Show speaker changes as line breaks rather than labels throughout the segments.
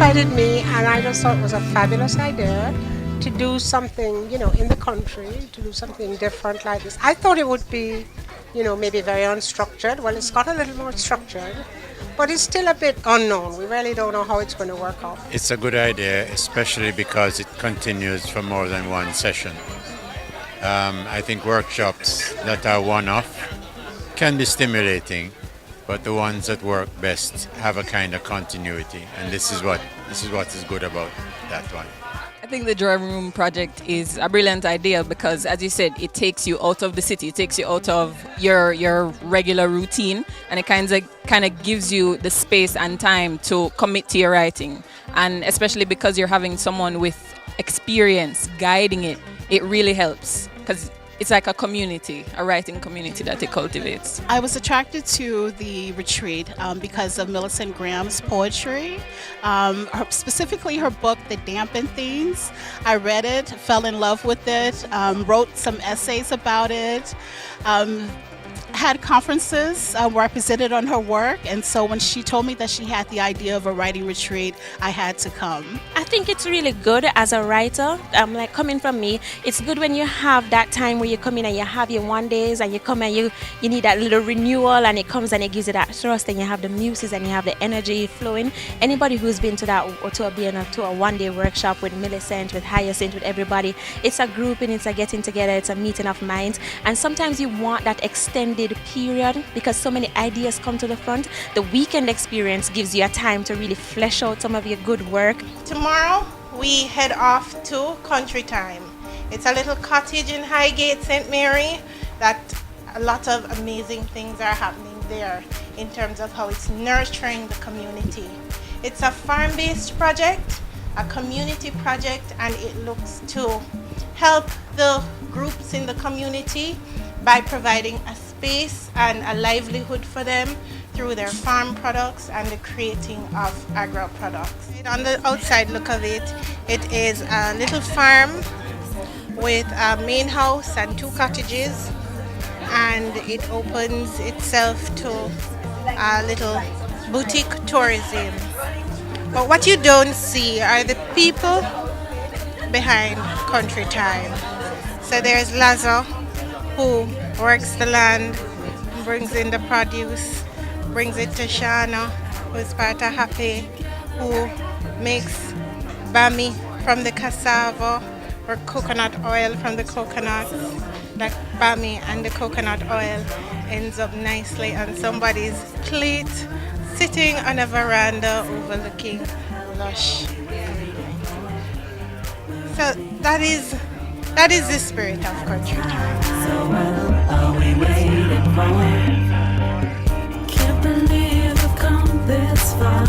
invited me, and I just thought it was a fabulous idea to do something, in the country, to do something different like this. I thought it would be, maybe very unstructured. Well, it's got a little more structured, but it's still a bit unknown. We really don't know how it's going to work out.
It's a good idea, especially because it continues for more than one session. I think workshops that are one-off can be stimulating, but the ones that work best have a kind of continuity, and this is what is good about that one.
I think the drawing room project is a brilliant idea because, as you said, it takes you out of the city, it takes you out of your regular routine, and it kind of gives you the space and time to commit to your writing. And especially because you're having someone with experience guiding it, it really helps because it's like a community, a writing community that it cultivates.
I was attracted to the retreat because of Millicent Graham's poetry, specifically her book, The Dampened Things. I read it, fell in love with it, wrote some essays about it, had conferences where I presented on her work, and so when she told me that she had the idea of a writing retreat, I had to come.
I think it's really good as a writer. Like coming from me, it's good when you have that time where you come in and you have your one days and you come and you need that little renewal, and it comes and it gives you that thrust, and you have the muses and you have the energy flowing. Anybody who's been to that or to a one-day workshop with Millicent, with Hyacinth, with everybody, it's a grouping, it's a getting together, it's a meeting of minds, and sometimes you want that extended period because so many ideas come to the front. The weekend experience gives you a time to really flesh out some of your good work.
Tomorrow we head off to Country Time. It's a little cottage in Highgate, St. Mary, that a lot of amazing things are happening there in terms of how it's nurturing the community. It's a farm-based project, a community project, and it looks to help the groups in the community by providing a space and a livelihood for them through their farm products and the creating of agro products. On the outside look of it, it is a little farm with a main house and 2 cottages, and it opens itself to a little boutique tourism. But what you don't see are the people behind Country Time. So there's Lazo, who works the land, brings in the produce, brings it to Shana, who's part of Happy, who makes bami from the cassava or coconut oil from the coconut. That bami and the coconut oil ends up nicely on somebody's plate, sitting on a veranda overlooking lush greenery. So that is the spirit of Country Time.
So what are we waiting for? Can't believe I've come this far.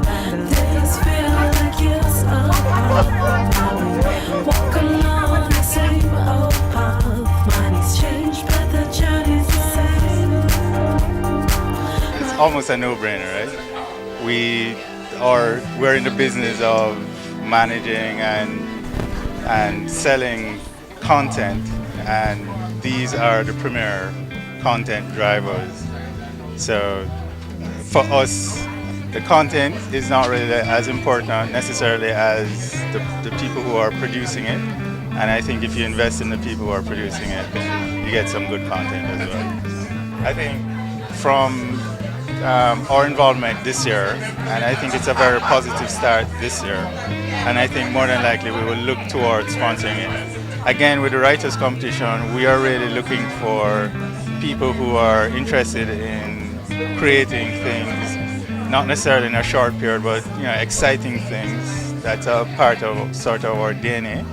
And the days feel like years apart. Now we walk along the same old path. Money's changed, but the journey's the same.
It's almost a no-brainer, right? We're in the business of managing and selling content, and these are the premier content drivers. So for us, the content is not really as important necessarily as the people who are producing it, and I think if you invest in the people who are producing it, then you get some good content as well. I think from our involvement this year, and I think it's a very positive start this year, and I think more than likely we will look towards sponsoring it. Again, with the writers competition, we are really looking for people who are interested in creating things, not necessarily in a short period, but exciting things that's a part of sort of our DNA.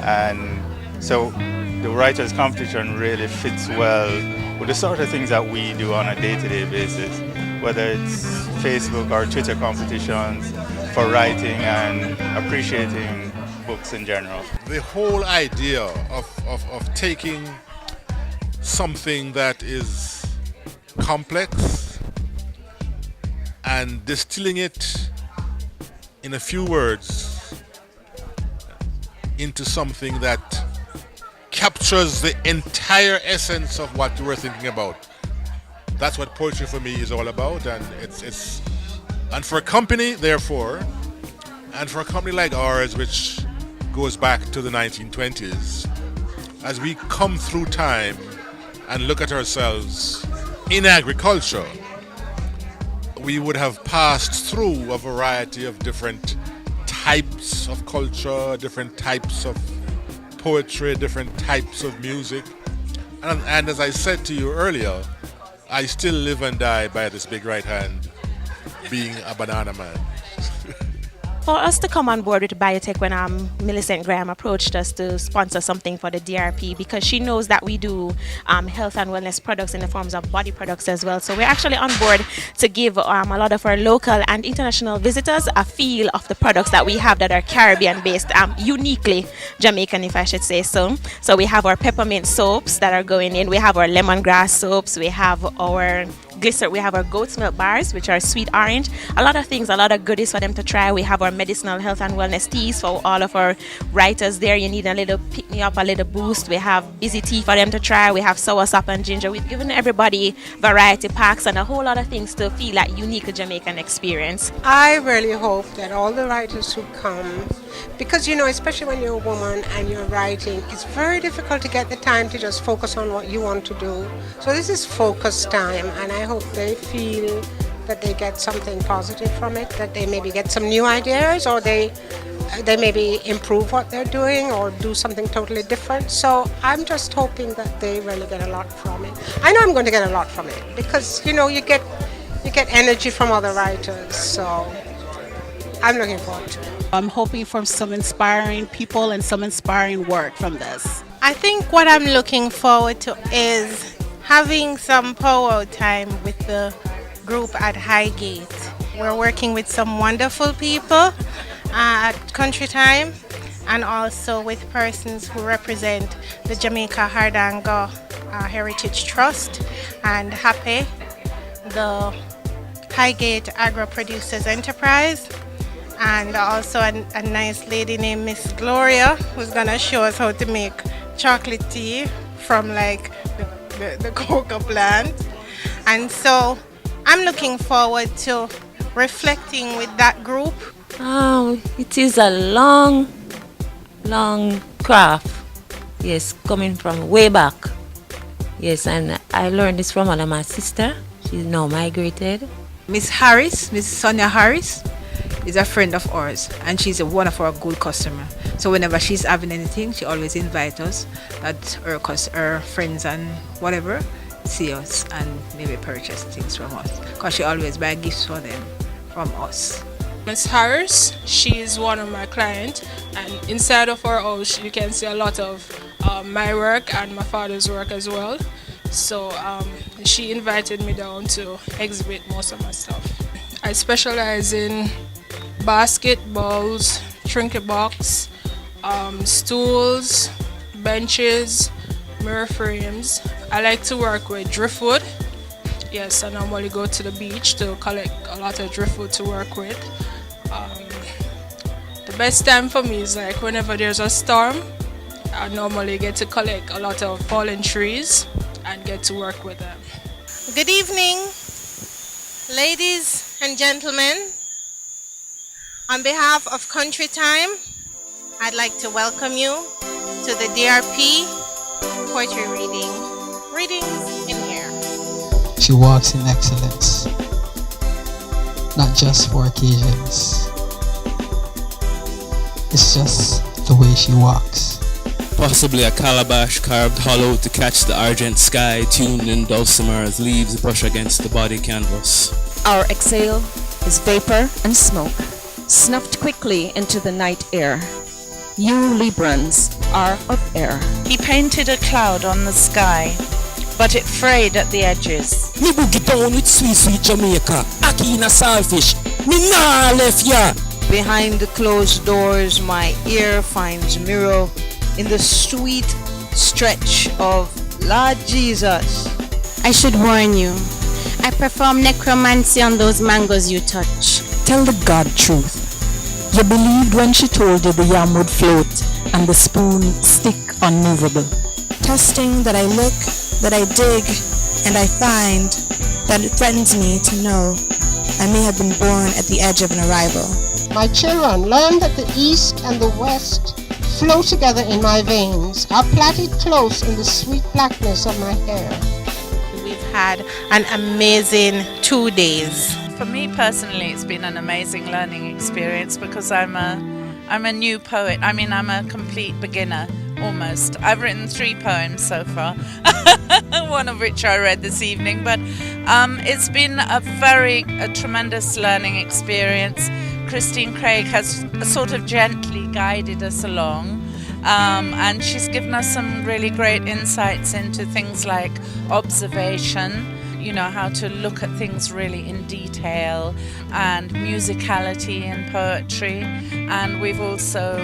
And so the writers competition really fits well with the sort of things that we do on a day-to-day basis, whether it's Facebook or Twitter competitions for writing and appreciating books in general.
The whole idea of taking something that is complex and distilling it in a few words into something that captures the entire essence of what we're thinking about. That's what poetry for me is all about, and it's for a company, therefore, And for a company like ours, which goes back to the 1920s, as we come through time and look at ourselves in agriculture, we would have passed through a variety of different types of culture, different types of poetry, different types of music. And as I said to you earlier, I still live and die by this big right hand, being a banana man.
For us to come on board with biotech when Millicent Graham approached us to sponsor something for the DRP, because she knows that we do health and wellness products in the forms of body products as well. So we're actually on board to give a lot of our local and international visitors a feel of the products that we have that are Caribbean based, uniquely Jamaican, if I should say so. So we have our peppermint soaps that are going in. We have our lemongrass soaps. We have our glycerin. We have our goat's milk bars, which are sweet orange. A lot of things, a lot of goodies for them to try. We have our medicinal health and wellness teas for all of our writers there. You need a little pick me up, a little boost. We have busy tea for them to try. We have sour sop and ginger. We've given everybody variety packs and a whole lot of things to feel that unique Jamaican experience.
I really hope that all the writers who come, because especially when you're a woman and you're writing, it's very difficult to get the time to just focus on what you want to do. So this is focus time, and I hope they feel that they get something positive from it, that they maybe get some new ideas, or they maybe improve what they're doing or do something totally different. So I'm just hoping that they really get a lot from it. I know I'm going to get a lot from it because you get energy from other writers. So I'm looking forward to it.
I'm hoping for some inspiring people and some inspiring work from this.
I think what I'm looking forward to is having some powwow time with the group at Highgate. We're working with some wonderful people at Country Time, and also with persons who represent the Jamaica Hardango Heritage Trust and HAPE, the Highgate Agro Producers Enterprise, and also a nice lady named Miss Gloria, who's gonna show us how to make chocolate tea from the cocoa plant. And so I'm looking forward to reflecting with that group.
It is a long craft. Yes, coming from way back. Yes, and I learned this from one of my sister. She's now migrated.
Miss Harris, Miss Sonia Harris, is a friend of ours, and she's one of our good customers. So whenever she's having anything, she always invites us, that her friends and whatever see us and maybe purchase things from us, because she always buy gifts for them from us.
Miss Harris, she is one of my clients, and inside of her house you can see a lot of my work and my father's work as well. So she invited me down to exhibit most of my stuff. I specialize in basketballs, trinket box, stools, benches, mirror frames. I like to work with driftwood. Yes, I normally go to the beach to collect a lot of driftwood to work with. The best time for me is whenever there's a storm. I normally get to collect a lot of fallen trees and get to work with them.
Good evening, ladies and gentlemen. On behalf of Country Time, I'd like to welcome you to the DRP poetry reading. Readings in here.
She walks in excellence, not just for occasions. It's just the way she walks.
Possibly a calabash carved hollow to catch the argent sky, tuned in dulcimer as leaves brush against the body canvas.
Our exhale is vapor and smoke, snuffed quickly into the night air. You Librans are of air.
He painted a cloud on the sky, but it frayed at the edges.
Me boogie down with sweet, sweet Jamaica. Aki in a saltfish. Me nah left ya.
Behind the closed doors, my ear finds mirror in the sweet stretch of Lord Jesus.
I should warn you, I perform necromancy on those mangoes you touch.
Tell the God truth. You believed when she told you the yam would float and the spoon stick unmovable.
Testing that I look, that I dig, and I find that it threatens me to know I may have been born at the edge of an arrival.
My children, learn that the East and the West flow together in my veins, are plaited close in the sweet blackness of my hair.
We've had an amazing 2 days.
For me personally, it's been an amazing learning experience because I'm a new poet. I mean, I'm a complete beginner, almost. I've written 3 poems so far, one of which I read this evening, but it's been a tremendous learning experience. Christine Craig has sort of gently guided us along, and she's given us some really great insights into things like observation, you know, how to look at things really in detail, and musicality in poetry. And we've also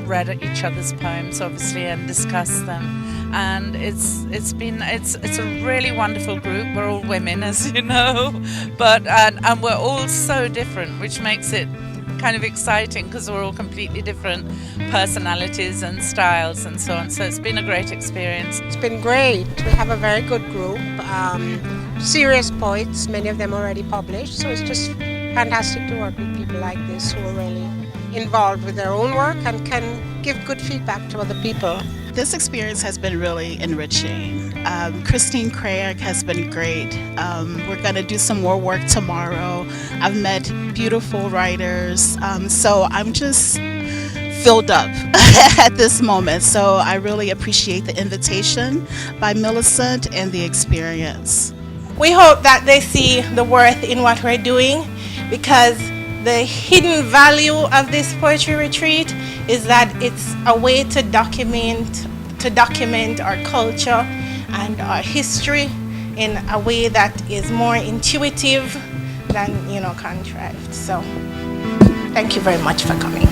read each other's poems, obviously, and discussed them. And it's a really wonderful group. We're all women, as you know, but and we're all so different, which makes it kind of exciting because we're all completely different personalities and styles and so on. So it's been a great experience.
It's been great. We have a very good group. Serious poets, many of them already published. So it's just fantastic to work with people like this who are really involved with their own work and can give good feedback to other people.
This experience has been really enriching. Christine Craig has been great. We're going to do some more work tomorrow. I've met beautiful writers, so I'm just filled up at this moment. So I really appreciate the invitation by Millicent and the experience.
We hope that they see the worth in what we're doing, because the hidden value of this poetry retreat is that it's a way to document our culture and our history in a way that is more intuitive than, contrived. So thank you very much for coming.